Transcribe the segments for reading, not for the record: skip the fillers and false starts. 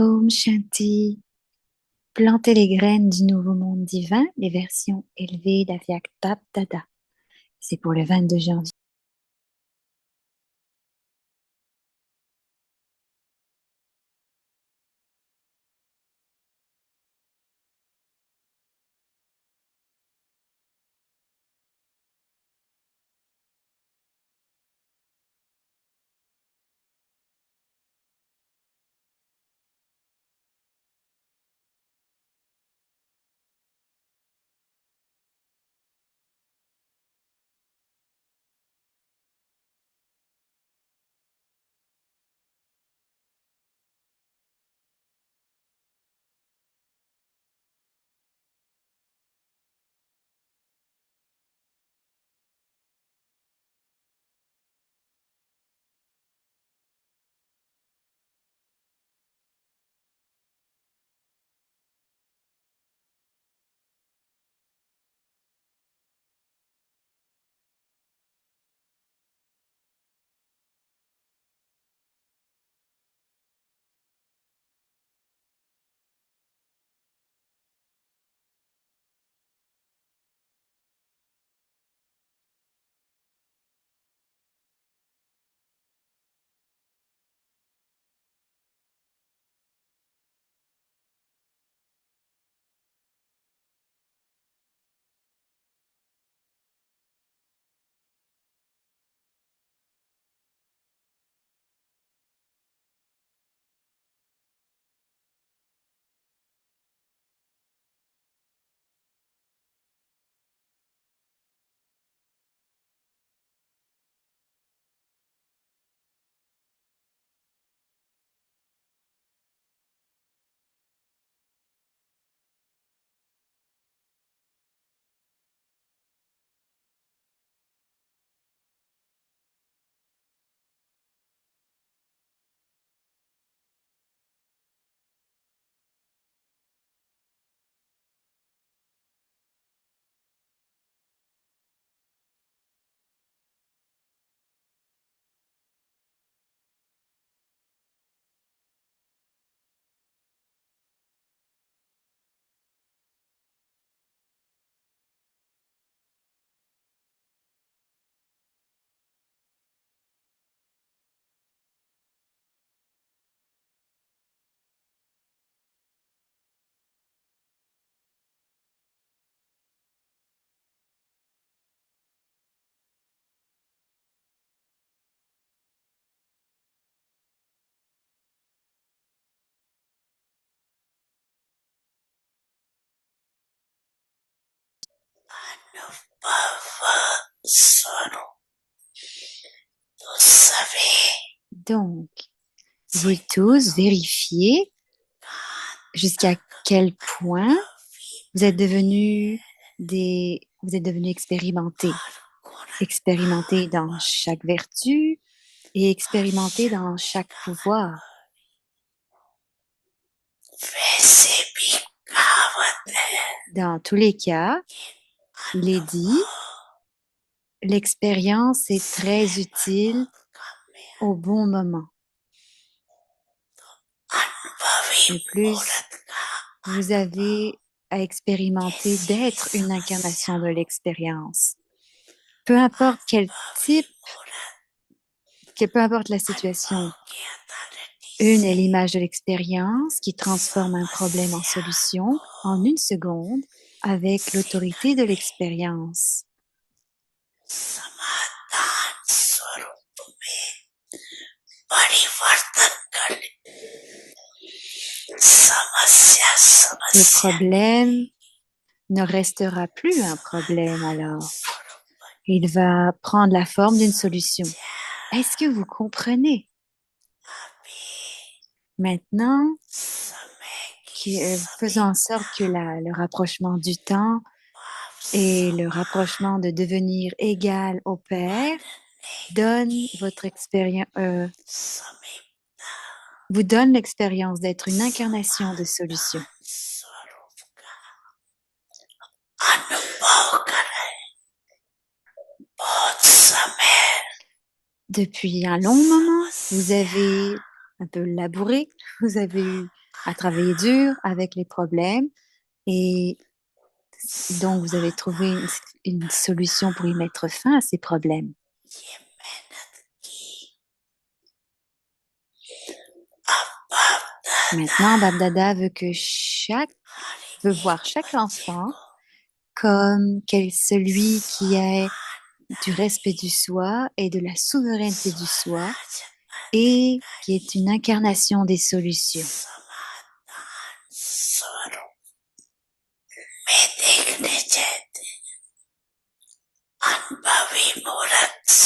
Om Shanti. Planter les graines du nouveau monde divin, les versions élevées d'Aviak Bab Dada. C'est pour le 22 janvier. Donc, vous tous vérifiez jusqu'à quel point vous êtes devenus expérimentés. Expérimentés dans chaque vertu et expérimentés dans chaque pouvoir. Dans tous les cas, il est dit, l'expérience est très utile au bon moment. De plus, vous avez à expérimenter d'être une incarnation de l'expérience. Peu importe quel type, peu importe la situation. Une est l'image de l'expérience qui transforme un problème en solution en une seconde avec l'autorité de l'expérience. Le problème ne restera plus un problème alors. Il va prendre la forme d'une solution. Est-ce que vous comprenez? Maintenant, faisons en sorte que le rapprochement du temps et le rapprochement de devenir égal au Père vous donne l'expérience d'être une incarnation de solution. Depuis un long moment, vous avez un peu labouré, vous avez eu à travailler dur avec les problèmes et donc vous avez trouvé une solution pour y mettre fin à ces problèmes. Maintenant, Babdada veut voir chaque enfant comme celui qui est du respect du soi et de la souveraineté du soi et qui est une incarnation des solutions.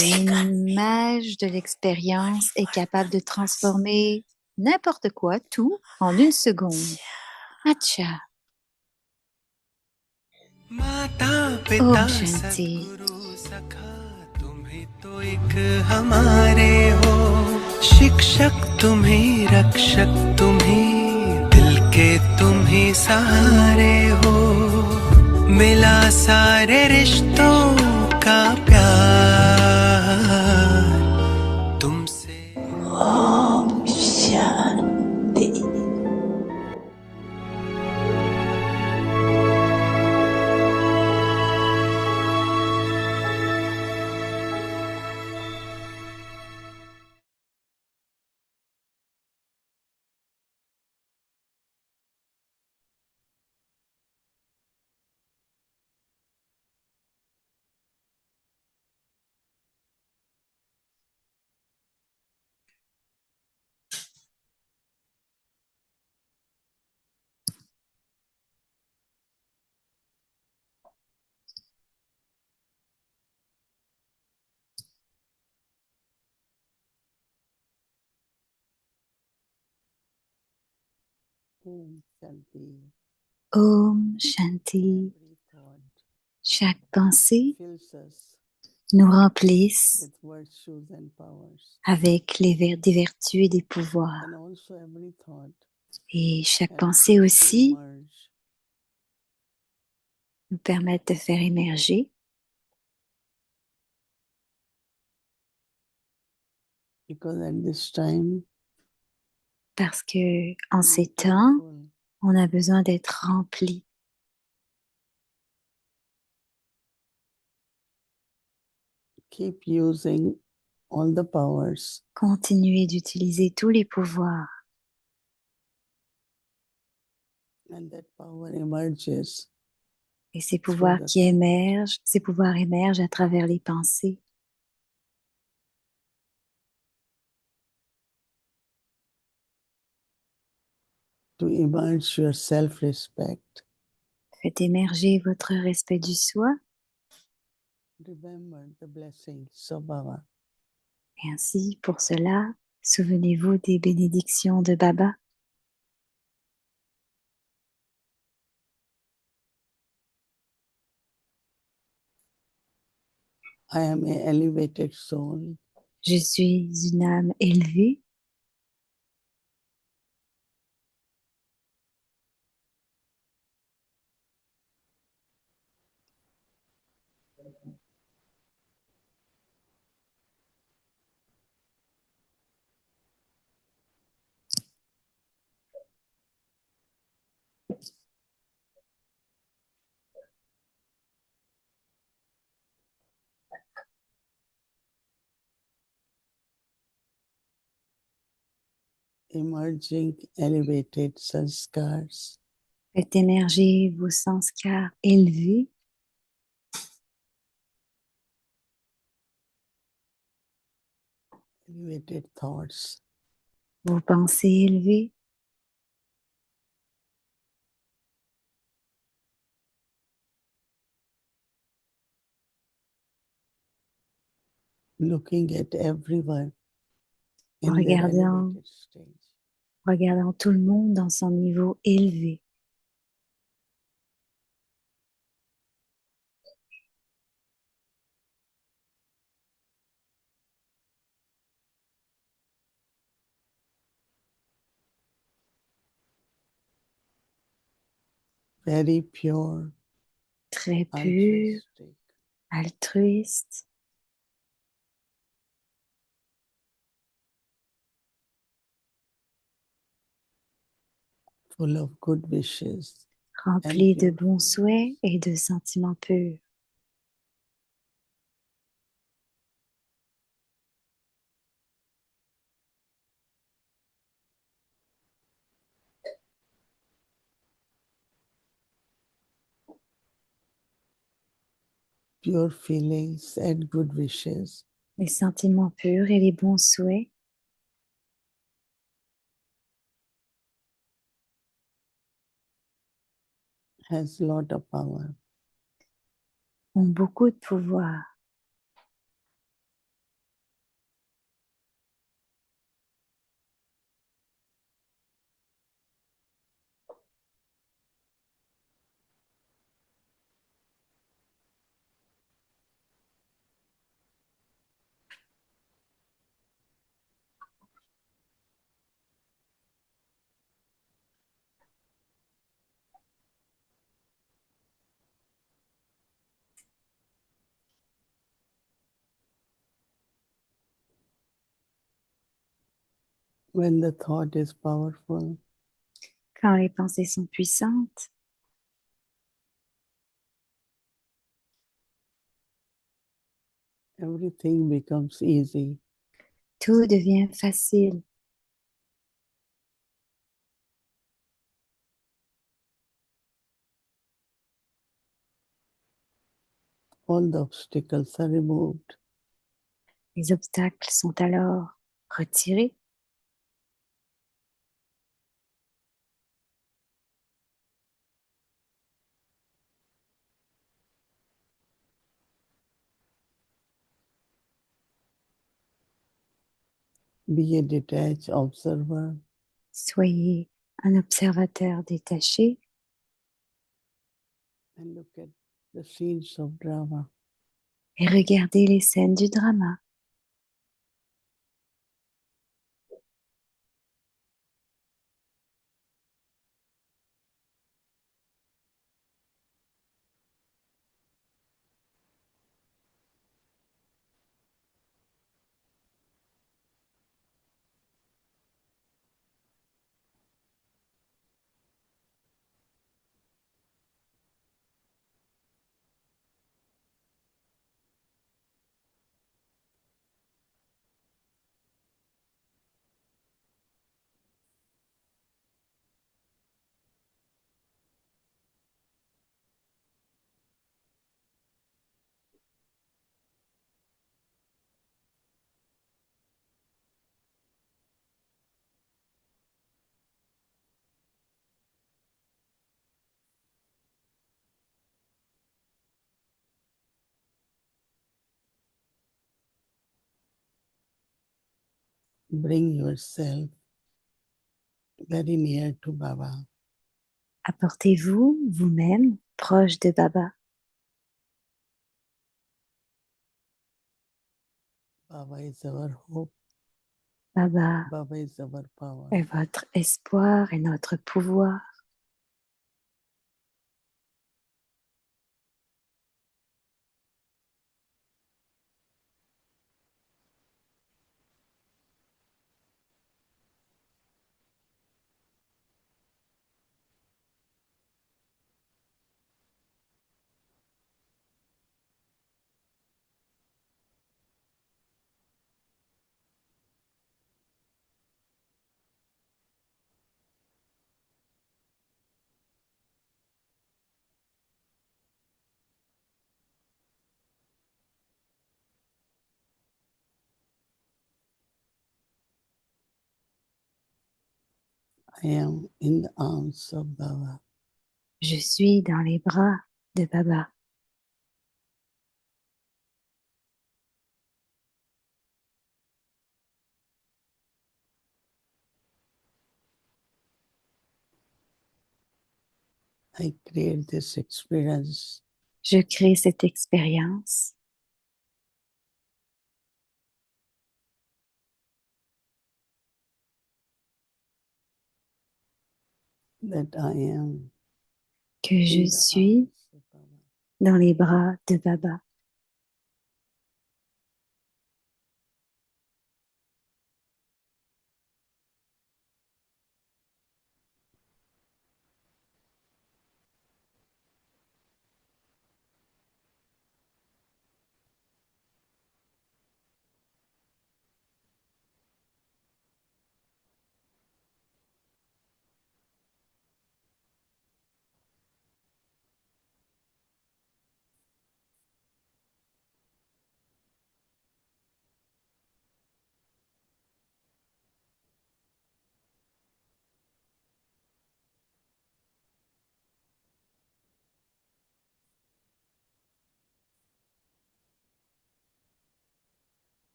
L'image de l'expérience est capable de transformer n'importe quoi, tout, en une seconde. Acha. Om Shanti. हमारे हो शिक्षक तुम ही रक्षक तुम ही दिल के तुम ही सहारे हो मिला सारे रिश्तों का प्यार तुमसे ओम Shanti Om Shanti. Chaque pensée nous remplisse avec des vertus et des pouvoirs. Et chaque pensée aussi nous permet de faire émerger parce que en ces temps, on a besoin d'être rempli. Keep using all the powers. Continuez d'utiliser tous les pouvoirs. And that power emerges. Et ces pouvoirs émergent à travers les pensées. To emerge your self-respect. Faites émerger votre respect du soi. Remember the blessings of Baba. Et ainsi, pour cela, souvenez-vous des bénédictions de Baba. I am an elevated soul. Je suis une âme élevée. Emerging elevated sanskars. Faites émerger vos sanskars élevés. Elevated thoughts. Vos pensées élevées. Looking at everyone in their elevated stage. Regardant tout le monde dans son niveau élevé. Very pure. Très pur, altruiste. full of good wishes and rempli de pure bons feelings. souhaits et de sentiments purs. Pure feelings and good wishes Les sentiments purs et les bons souhaits has a lot of power. ont beaucoup de pouvoir. When the thought is powerful, Quand les pensées sont puissantes, everything becomes easy. tout devient facile. All the obstacles are removed. Les obstacles sont alors retirés. Be a detached observer Soyez un observateur détaché and look at the scenes of drama. et regardez les scènes du drama. Bring yourself very near to Baba. Apportez-vous vous-même proche de Baba. Baba is our hope. Baba Baba is our power. est votre espoir et notre pouvoir. I am in the arms of Baba. Je suis dans les bras de Baba. I create this experience Je crée cette expérience that I am que je in the suis arms of Baba. dans les bras de Baba.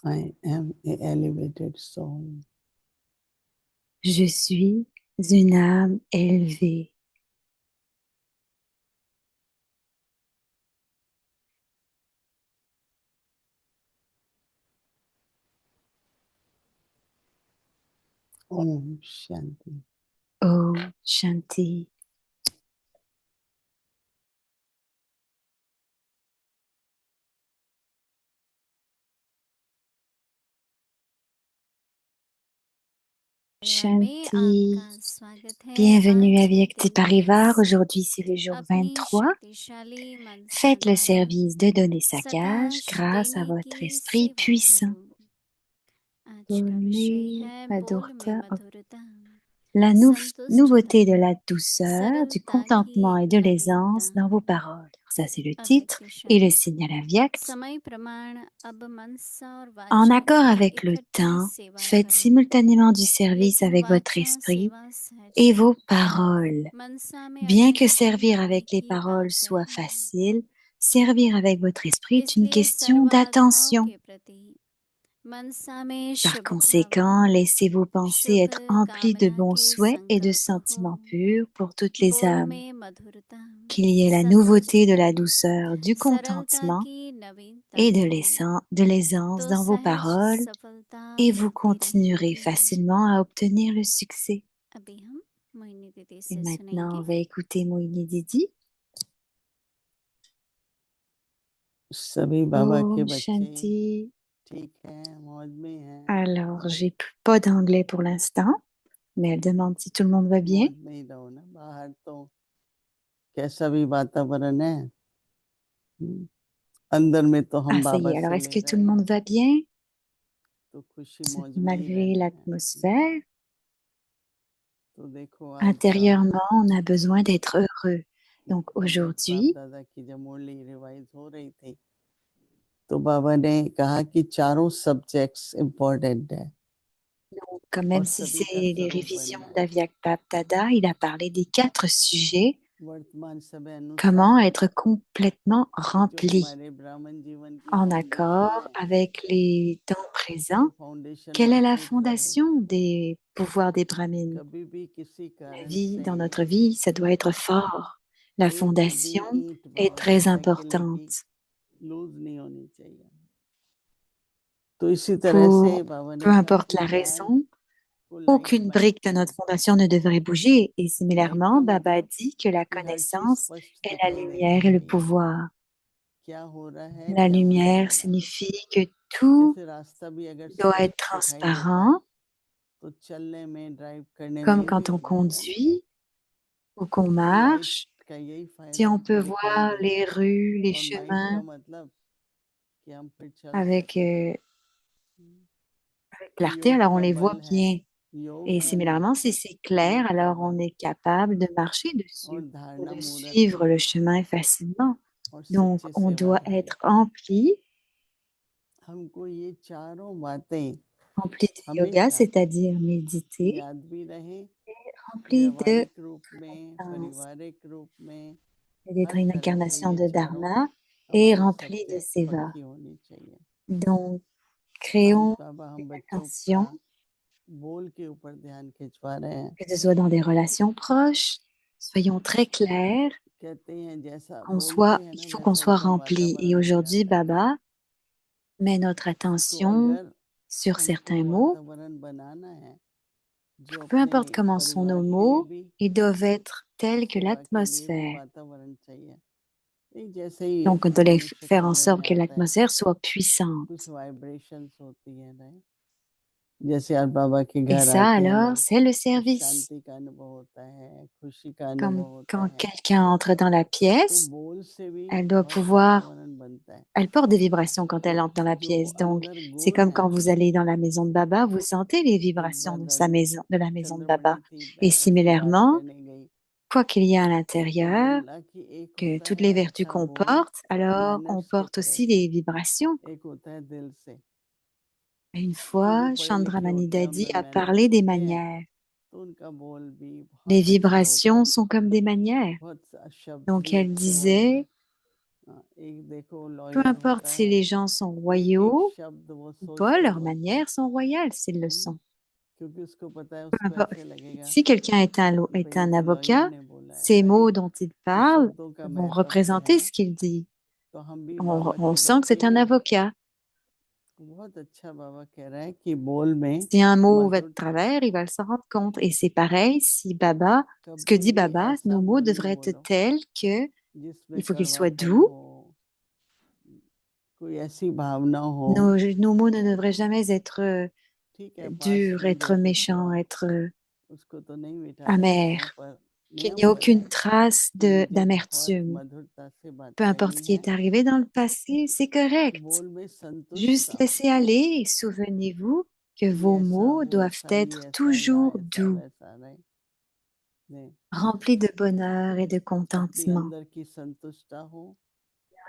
I am a elevated soul. Je suis une âme élevée. Om Shanti. Om Shanti. Shanti. Bienvenue à Vyakti Parivar. Aujourd'hui, c'est le jour 23. Faites le service de donner sa cage grâce à votre esprit puissant. Donnez Madhurta. La nouveauté de la douceur, du contentement et de l'aisance dans vos paroles. Ça, c'est le titre et le signal Avyakt. En accord avec le temps, faites simultanément du service avec votre esprit et vos paroles. Bien que servir avec les paroles soit facile, servir avec votre esprit est une question d'attention. Par conséquent, laissez vos pensées être emplies de bons souhaits et de sentiments purs pour toutes les âmes. Qu'il y ait la nouveauté de la douceur, du contentement et de l'aisance dans vos paroles, et vous continuerez facilement à obtenir le succès. Et maintenant, on va écouter Moini Didi. सभी बाबा के Om बच्चे Shanti. ठीक हैं, मौज में हैं, Alors, j'ai pas d'anglais pour l'instant, mais elle demande si tout le monde va bien. मौज में ही रहो ना, बाहर तो कैसा भी वातावरण है, अंदर में तो हम Ah, ça y बाबा est. Alors, से est-ce ले que tout रहे le हैं, monde va bien तो खुशी मौज में ही malgré रहना है। l'atmosphère? तो देखो आज Intérieurement, on a besoin d'être heureux. Donc बाप aujourd'hui, दादा की जब मुरली रिवाइज हो रही थी, तो बाबा ने कहा कि चारों सब्जेक्ट्स इम्पोर्टेंट है donc, quand même और si सभी का c'est les स्वरूप révisions बनना है। d'Avyak Tada, il a parlé des 4 sujets. वर्तमान समय Comment अनुसार être complètement जो rempli हमारे ब्राह्मण जीवन की en फाउंडेशन accord है, avec les temps présents. वो फाउंडेशन Quelle est la मजबूत रहे। fondation des pouvoirs des Brahmines? कभी भी किसी La कारण vie, से dans notre vie, ça doit être fort. La एक भी fondation ईंट est बाबा très कहता है कि लगी importante. लूज नहीं होनी चाहिए। तो इसी तरह से Pour, बाबा peu ने कहा importe कि la ज्ञान raison, को लाइट aucune बना brique de दो। notre fondation ne devrait bouger. Et light similairement, का Baba मतलब dit que la कि हर चीज connaissance स्पष्ट est la दिखाई देनी lumière et le चाहिए, pouvoir. क्या हो रहा है, La क्या होने lumière वाला है। signifie que tout जैसे रास्ता भी अगर doit être स्पष्ट दिखाई देता है transparent, तो चलने में, ड्राइव करने में comme इजी quand हो on जाता है। conduit ou qu'on तो लाइट marche. का यही Si फायदा on है कि peut दिखाई voir देता les है, rues, les और माइट का chemins मतलब कि हम फिर चल avec, सकें। avec तो clarté, योग alors on का les voit बल है, bien. योग Et है, similairement, si c'est clair, योग का alors on बल est capable de marcher और dessus ou धारणा de मूर्त suivre le chemin facilement. और Donc, सच्चे on doit सेवाधारी। être empli, हमको ये चारों बातें empli de yoga, हमेशा c'est-à-dire méditer, याद भी रहें, empli de व्यवहारिक रूप में, connaissances, पारिवारिक रूप में, et d'être हर une तरह से incarnation ये de चारों dharma et हमारे rempli de सब्जेक्ट seva. पक्की होनी चाहिए। Donc, आज créons बाबा हम une बच्चों का attention, बोल के ऊपर ध्यान खिंचवा रहे हैं। que ce soit dans des relations proches, soyons très clairs, कहते हैं जैसा qu'on बोलते soit, हैं il ना faut qu'on वैसा soit एकदम rempli. Et वातावरण हो aujourd'hui, जाता है। Baba met notre तो attention अगर sur हमको certains mots. वातावरण बनाना है जो Peu अपने importe comment sont परिवार nos के लिए mots, भी, ils doivent être tels que सेवा के लिए भी l'atmosphère. वातावरण चाहिए। एक जैसे ही Donc, on doit मनुष्य faire en कमरे में sorte que आता है, l'atmosphère soit कुछ puissante. वाइब्रेशंस होती है ना, जैसे आज बाबा के Et घर ça, आते हैं alors, लोग, c'est le तो service. शांति का अनुभव होता है, खुशी का अनुभव Comme होता quand है। quelqu'un entre dans la तो pièce, बोल से भी elle doit बहुत pouvoir, वातावरण बनता है। elle porte des vibrations quand elle entre dans la जो pièce. Donc, अंदर c'est गुण comme है, quand vous allez dans la maison de Baba, vous sentez les एक vibrations बार de sa रानी maison, de la maison de Baba. Chandramani थी, Et ऐसे बात similairement, करने गई, quoi qu'il y ait à तो l'intérieur, बोला कि एक que होता toutes है les vertus अच्छा qu'on बोल porte, alors on मैनर्स की porte तरह aussi से, les vibrations. एक होता है दिल से। Une जो भी fois, पढ़े लिखे Chandramani होते हैं Dadi उनमें a मैनर्स parlé des होते हैं, manières. तो उनका बोल भी Les बहुत अच्छा होता vibrations है, sont comme des manières. बहुत शब्द Donc भी elle अच्छे होंगे, disait, हाँ, एक देखो Peu लॉयर importe होता si है, les gens sont एक एक royaux शब्द वो ou सोच pas, के leurs बोलता है। manières sont royales s'ils le हम्म, sont. क्योंकि उसको पता है Peu उसको importe. ऐसे लगेगा Si quelqu'un est कि भाई est ये un तो लॉयर avocat, ने बोला है, ces तभी mots dont il तो parle शब्दों का vont महत्व है représenter ना। ce qu'il dit. तो हम भी On, बाबा on के sent que बच्चे c'est un ही हैं। avocat. बहुत अच्छा बाबा कह रहा है कि बोल में Si un mot va de मधुरता, travers, il va s'en rendre compte. Et c'est pareil si ce que कभी dit भी Baba, ऐसा nos mots मत नहीं devraient être बोलो tels que जिसमें il faut qu'ils soient कड़वापन doux. हो, कोई ऐसी भावना हो। Nos mots ne devraient jamais être ठीक है, पास्ट durs, में जो être कुछ méchants, हुआ être उसको तो नहीं मिटा सकते हैं, amers. पर Qu'il n'y नियम ait पता aucune है trace कि मुझे बहुत d'amertume. मधुरता से Peu बातें importe आई ce qui हैं। est arrivé dans le passé, c'est correct. बोल में संतुष्टता, Juste laissez aller et souvenez-vous que ये vos ऐसा mots वो doivent ऐसा, ये être ऐसा हुआ, toujours ऐसा doux, वैसा नहीं नहीं, remplis de bonheur et de अपनी contentement. अंदर की संतुष्टता हो।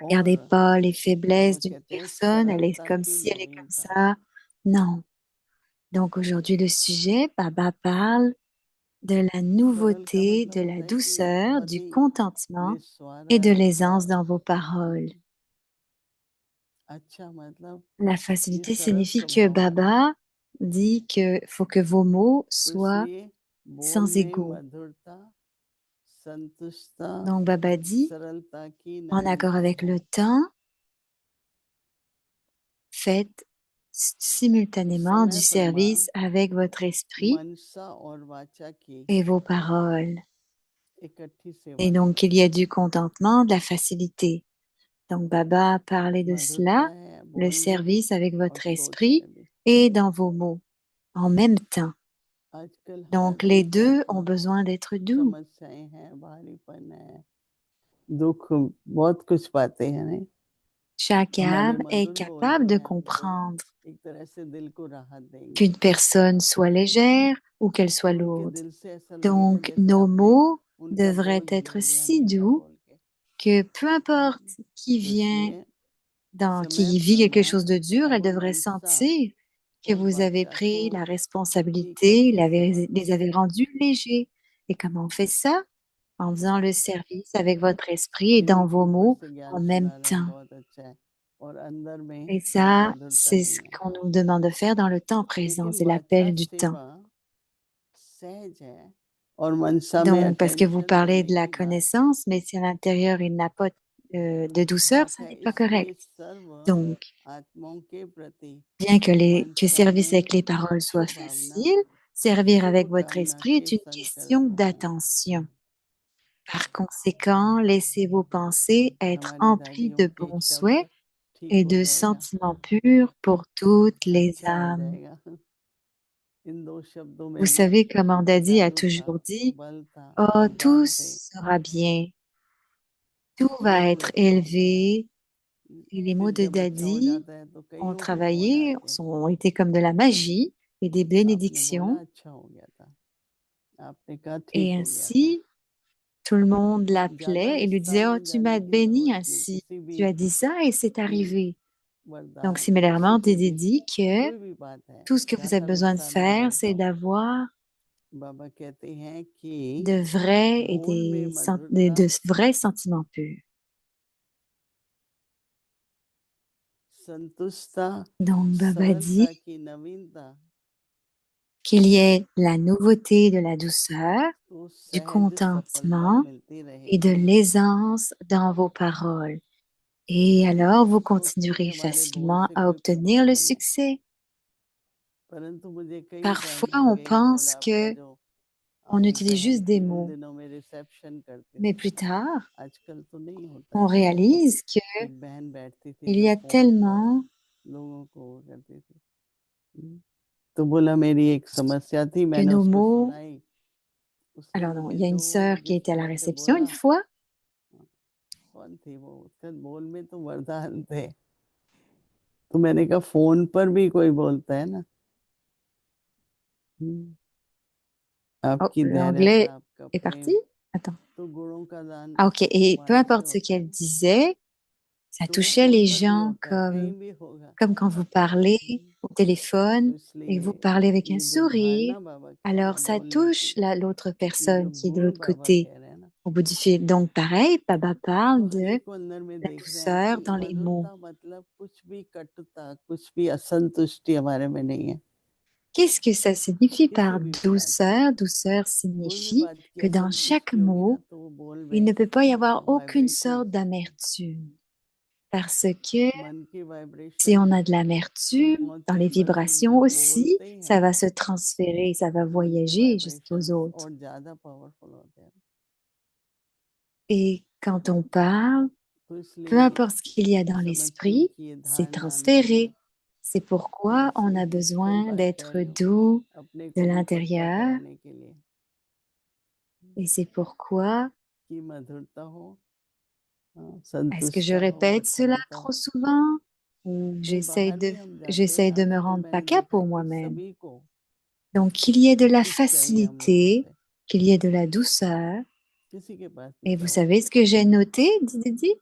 Regardez और pas les बाबा faiblesses d'une कहते हैं personne, elle est सरलता comme की ci, elle est comme नवीनता। ça. Non. Donc aujourd'hui, le sujet, Baba parle de la सरल का nouveauté, मतलब de la होता है कि douceur, बहुत du ही contentement et निस्वारा, de l'aisance dans vos paroles. अच्छा मतलब La ये facilité सरल signifie que स्वभाव है। Baba dit que faut que vos mots तो soient इसलिए बोल sans में égaux. मधुरता, संतुष्टता, Donc Baba dit, सरलता की en accord नवीनता avec हो। le temps, faites तो simultanément du समय प्रमाण service avec votre esprit मनसा और वाचा की et vos paroles. इकट्ठी Et सेवा donc करो। qu'il y a du contentement, de la facilité. Donc Baba a parlé de मधुरता cela, है le बोल में service avec और votre सोच esprit में भी। et dans vos mots en même temps. आजकल हर Donc les एक deux ont आत्मा को besoin d'être doux. समस्याएं हैं, भारीपन है, दुख, बहुत कुछ बातें हैं नहीं। Chaque हमारे âme est मधुर बोल capable जो de हैं वो comprendre एक तरह से दिल को राहत देंगे। qu'une personne soit légère ou qu'elle soit उनके lourde. दिल से ऐसा लगेगा Donc जैसे nos आपने mots उनका devraient बोझ ले être लिया si मीठा doux बोल के। que peu importe qui तो vient इसलिए समय qui vit quelque प्रमाण chose de dur, elle अब devrait मनसा sentir que और vous avez वाचा को pris la responsabilité, इकट्ठी सेवा les करो। avez rendus légers. Et comment on fait ça? En faisant le service avec votre esprit et dans TV के vos ऊपर mots से ज्ञान en même सुना रहे हैं, temps. बहुत अच्छा है, और अंदर में Et ça, मधुरता c'est ce नहीं है। qu'on nous demande de faire dans le temps présent. लेकिन C'est वाचा l'appel du temps. सेवा सहज है और मनसा में Donc, parce que vous attention parlez देने de la की बात, connaissance, mais si à l'intérieur il n'a pas de douceur, बात ça है। n'est pas इसलिए correct. सर्व Donc, आत्माओं के प्रति bien que मनसा service avec में les paroles soit शुभ भावना, facile, servir शुभ avec votre कामना esprit के est une संकल्प question हों। d'attention. Par conséquent, laissez vos pensées être हमारी emplies दादियों de के bons शब्द souhaits ठीक et हो de जाएगा, sentiments purs pour toutes les अच्छा हो âmes. जाएगा। इन दो शब्दों Vous में भी savez comment Daddy a जादू था, toujours dit, बल था, oh, tout ज्ञान थे। sera bien, tout va बिल्कुल être अच्छा हो जाएगा। élevé. Et les mots फिर de जब अच्छा हो Daddy जाता है तो ont कईयों के फोन travaillé, आते हैं, ont été comme de la magie et des आपने बोला bénédictions. अच्छा हो गया था, आपने कहा ठीक Et हो गया था। ainsi, tout le monde ज्यादा l'appelait et lui विस्तार disait, oh, में tu जाने m'as की béni जरूरत नहीं, ainsi. किसी भी Tu as dit ça et c'est चीज, arrivé. Donc, वरदान, किसी similairement, के Didi भी dit que कोई भी बात है, tout ce que vous avez ज्यादा besoin de विस्तार में faire, मत c'est जाओ। d'avoir बाबा कहते हैं कि de vrais et बोल में de मधुरता, vrais sentiments purs. संतुष्टता, Donc, Baba dit सरलता की नवीनता, qu'il y ait la nouveauté de la douceur, तो du सहज सफलता contentement मिलती et de रहेगी। l'aisance dans vos paroles. Et alors, vous सोचते हैं continuerez हमारे बोल facilement से à कोई obtenir प्रश्न le नहीं है, succès. परंतु मुझे कई टाइम Parfois, हो on गए ये pense बोला आपका que जो on आपकी utilise बहन juste des थी उन mots. दिनों में रिसेप्शन करते Mais थे, plus tard, आजकल तो नहीं होता on है। réalise que एक बहन बैठती थी il जो y a फोन पर tellement लोगों को वो करती थी। तो बोला मेरी एक समस्या थी, que मैंने nos उसको mots. सुनाई, उसने Alors non, मुझे il y a une जो sœur qui जिस était à la तरह से réception une बोला, fois. कौन थी वो, उसके बोल में तो वरदान थे। तो मैंने कहा फोन पर भी कोई बोलता है ना, Oh, आपकी धैर्यता, l'anglais आपका est प्रेम, parti. Attends. तो गुणों का दान Ah, ok. Et peu वाणी से importe ce होता qu'elle है। disait, ça तो वो touchait फोन les पर भी gens होता है, कहीं भी होगा। comme quand vous parlez au तो téléphone et इसलिए vous parlez avec un ये जो sourire. धारणा बाबा कह रहे Alors, हैं ça बोलने touche की, l'autre ये जो personne qui est de गुण l'autre बाबा côté. कह रहे हैं ना, au bout du fil. Donc, pareil, Baba तो parle हर de एक को अंदर में la देख रहे हैं douceur कि dans les mots. मधुरता मतलब कुछ भी कटुता, कुछ भी असंतुष्टि हमारे में नहीं है, Qu'est-ce que ça signifie किसी par भी बात की। douceur? Douceur कोई भी signifie बात की que dans chaque असंतुष्टि होगी ना mot, तो वो बोल il में ne peut pas y avoir aucune vibrate नहीं sorte होता। d'amertume. Parce que मन की si vibration on a de तो l'amertume, dans पहुंचे, les मतलब vibrations जब aussi, बोलते ही ça हैं va se transférer, ça va तो मन के voyager jusqu'aux वाइब्रेशंस autres. और ज्यादा पावरफुल होते हैं। Et quand on parle, तो peu इसलिए importe ce qu'il y a मैं dans समझती हूँ l'esprit, कि ये c'est धारणा अंदर में transféré. C'est मैं pourquoi on इसलिए a कई besoin बार कह d'être रही हूँ doux अपने de को भी पक्का l'intérieur. कराने के लिए Et c'est pourquoi, कि मधुरता हो, est-ce que je संतुष्टता हो, répète cela प्रसन्नता trop हो। souvent ou कहीं बाहर भी हम जाते हैं j'essaie ना, de me अक्सर rendre मैंने PACA देखा pour है कि moi-même? सभी को Donc, qu'il y ait de la कुछ चाहिए हम लोगों facilité, से, qu'il y ait de la douceur. किसी के पास भी Et vous जाओ। savez ce que j'ai noté, Didi?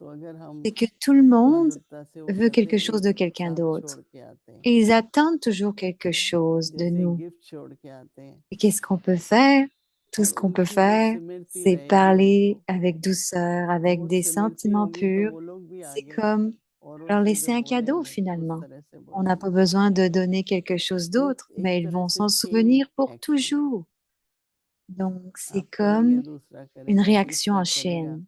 तो अगर हम C'est que tout le monde मधुरता से, वो veut कहते quelque हैं chose de कि quelqu'un साथ छोड़ d'autre. के आते हैं, Et ils attendent toujours quelque chose de जैसे nous. गिफ्ट छोड़ के आते हैं, Et qu'est-ce qu'on peut faire? Tout और ce qu'on peut उनकी वो faire, सिमरती c'est रहेगी parler उनको, avec douceur, और avec वो des सिमरती sentiments होंगी तो purs. वो लोग भी C'est आगे comme और leur उनसे laisser जब un cadeau बोलेंगे तो उस finalement. तरह से On n'a pas बोलेंगे। besoin de donner quelque chose d'autre, एक mais ils तरह vont से s'en chain souvenir pour action, toujours. Donc, c'est आप करेंगे comme दूसरा une करेगा, réaction तीसरा en करेगा। chaîne.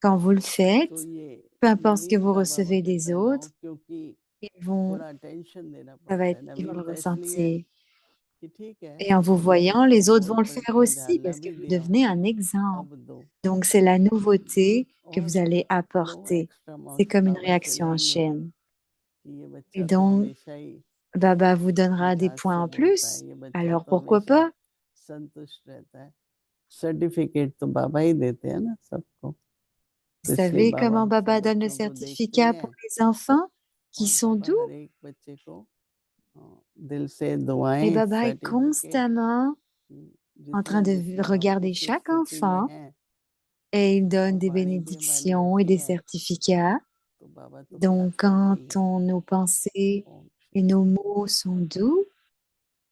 Quand vous le तो faites, ये peu importe ce que vous नवीनता बाबा recevez des कहता है लाओ, autres, क्योंकि ils vont, थोड़ा अटेंशन देना ça va पड़ता être, है। ils vont le नवीनता इसलिए ressentir. कि ठीक है Et en vous अभी तक voyant, तो les autres बोल vont le faire पलटा aussi झाला parce que भी vous दिया हूँ, devenez un exemple. अब दो Donc, c'est la nouveauté que और vous allez लो apporter. Extra C'est comme une power से réaction en लेंगे chaîne. कि ये Et बच्चा तो donc, हमेशा ही Baba vous donnera des मिठास points से en बोलता है, plus. ये बच्चा Alors, तो pourquoi हमेशा pas? संतुष्ट रहता है। सर्टिफिकेट तो बाबा ही देते हैं ना सबको, Vous तो इसलिए savez बाबा comment सब Baba donne le बच्चों को देखते ही certificat pour हैं les enfants qui और sont बाबा doux? हर एक बच्चे को दिल से Et दुआएं, Baba est certificate, constamment en train जितने de जितने और regarder किस chaque स्थिति में enfant हैं, et il donne और des वाणी भी हमारी bénédictions et ऐसी des है certificats. तो बाबा तो प्यार Donc, करते quand ही हैं। nos pensées ओम et शांति। nos mots sont doux,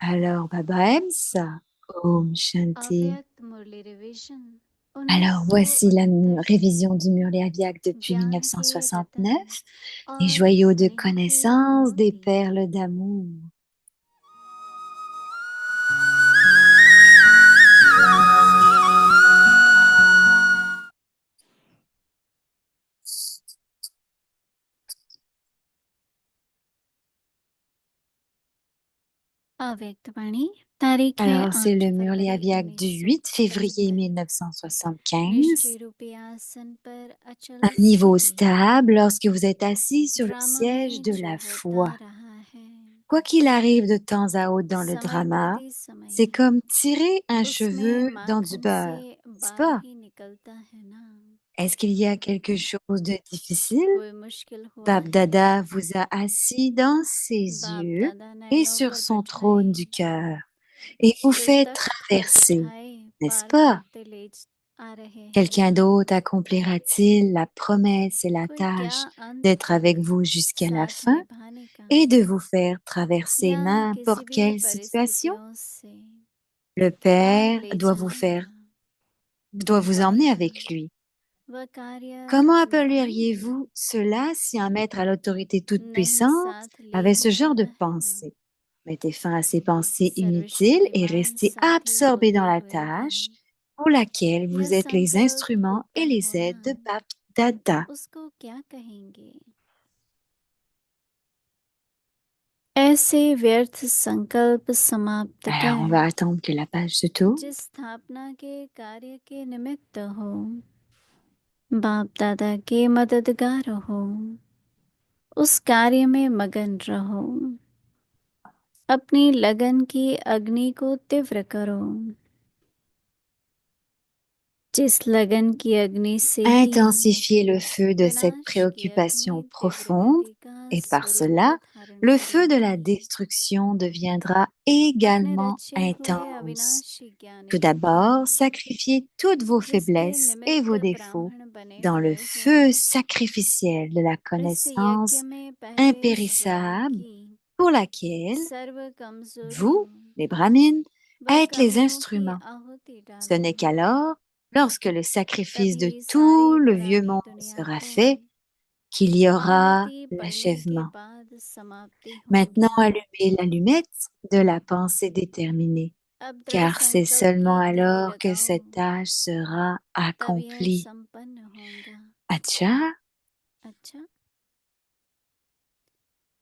alors Baba aime ça. Om Shanti. अव्यक्त मुरली revision Alors, voici la 1969 révision du Murli Aviak depuis ज्ञान के 1969, रतन les और joyaux de स्नेह के connaissance, des मोती। perles d'amour. अव्यक्त वाणी तारीख है Alors, c'est 8 le Murli फरवरी Aviak du 8 février 1975। 1975. निश्चय रूपी आसन पर Un अचल niveau स्थिति stable lorsque vous êtes assis sur le drama siège में de जो la होता foi. रहा है Quoi qu'il arrive de temps à autre dans le समय drama, प्रति समय c'est comme tirer un उसमें cheveu dans du माखन से beurre, n'est-ce बाल pas? ही निकलता है ना। Est-ce qu'il y a quelque chose de difficile? कोई मुश्किल हुआ Bab है? Dada vous a assis dans ses बाप yeux दादा et नैनों sur पर son बैठाए trône du cœur et vous फिर fait तख्त पर traverser, बिठाए n'est-ce पाल pas? करते ले आ रहे हैं Quelqu'un ना। d'autre accomplira-t-il la promesse et la कोई क्या tâche अंत d'être तक avec vous jusqu'à la साथ fin निभाने का et de vous faire traverser या किसी n'importe भी quelle situation? परिस्थितियों से Le कौन Père ले doit vous जाएगा। vous emmener वह avec lui. वह कार्य Comment निभाएंगे, appelleriez-vous cela si un maître à l'autorité toute नहीं puissante साथ ले avait ही ce genre de जाना है ना। pensée? Mettez fin à ces pensées inutiles et सर्वशक्तिमान restez साथी absorbés dans होते la हुए भी tâche pour laquelle यह vous êtes les संकल्प instruments et उत्पन्न les होना aides de Bab Dada. उसको क्या कहेंगे। ऐसे व्यर्थ संकल्प समाप्त Alors, on कर va attendre que la page se tourne. जिस स्थापना के कार्य के निमित्त हो, बाप दादा के मददगार हो, उस कार्य में मगन रहो। अपनी लगन की अग्नि को तीव्र करो। जिस लगन की अग्नि से ही Intensifiez le feu de cette विनाश की préoccupation अग्नि तीव्र profonde गति का et par स्वरूप cela, धारण le feu de la करेगी। destruction deviendra अपने également रचे हुए intense. अविनाशी ज्ञान Tout रूपी d'abord, sacrifiez toutes vos जिसके faiblesses et निमित्त vos défauts ब्राह्मण बने dans le हुए हो, feu sacrificiel de la और इस यज्ञ connaissance में पहले स्वयं impérissable की pour laquelle सर्व कमजोरियों vous, les Brahmines, व êtes les कमियों की instruments. आहुति Ce डालो। n'est qu'alors lorsque le sacrifice de तभी tout सारी le vieux पुरानी monde दुनिया sera को fait, qu'il y aura बहुत ही पढ़ने के l'achèvement. बाद समाप्ति Maintenant, होगी। allumez l'allumette de la pensée déterminée, अब दृढ़ car c'est संकल्प seulement की तिरी alors que लगाओ, cette tâche sera तब यह accomplie. संपन्न होगा। Acha, अच्छा,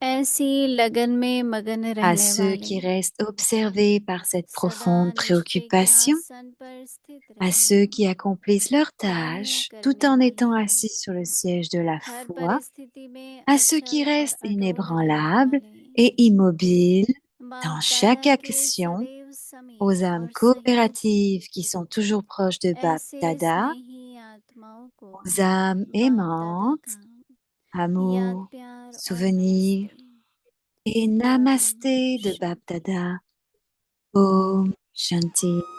ऐसी लगन में मगन à रहने ceux qui वाले restent observés par cette सदा profonde निष्ठे के préoccupation, आसन पर स्थित à ceux रहें, qui accomplissent leurs कर्म tâches tout करने en étant वाले, assis sur le siège de la हर foi, परिस्थिति में à ceux qui अचल और restent अडोल रहने inébranlables वाले, et immobiles बाप dans chaque दादा के action, सदैव aux समीप âmes और सही, coopératives qui sont toujours proches de Bap ऐसे Dada, स्नेही आत्माओं को aux âmes बाप दादा aimantes, का याद amour, प्यार और souvenir नमस्ते। et Om namasté de Bap Shanti. Dada. Om Shanti.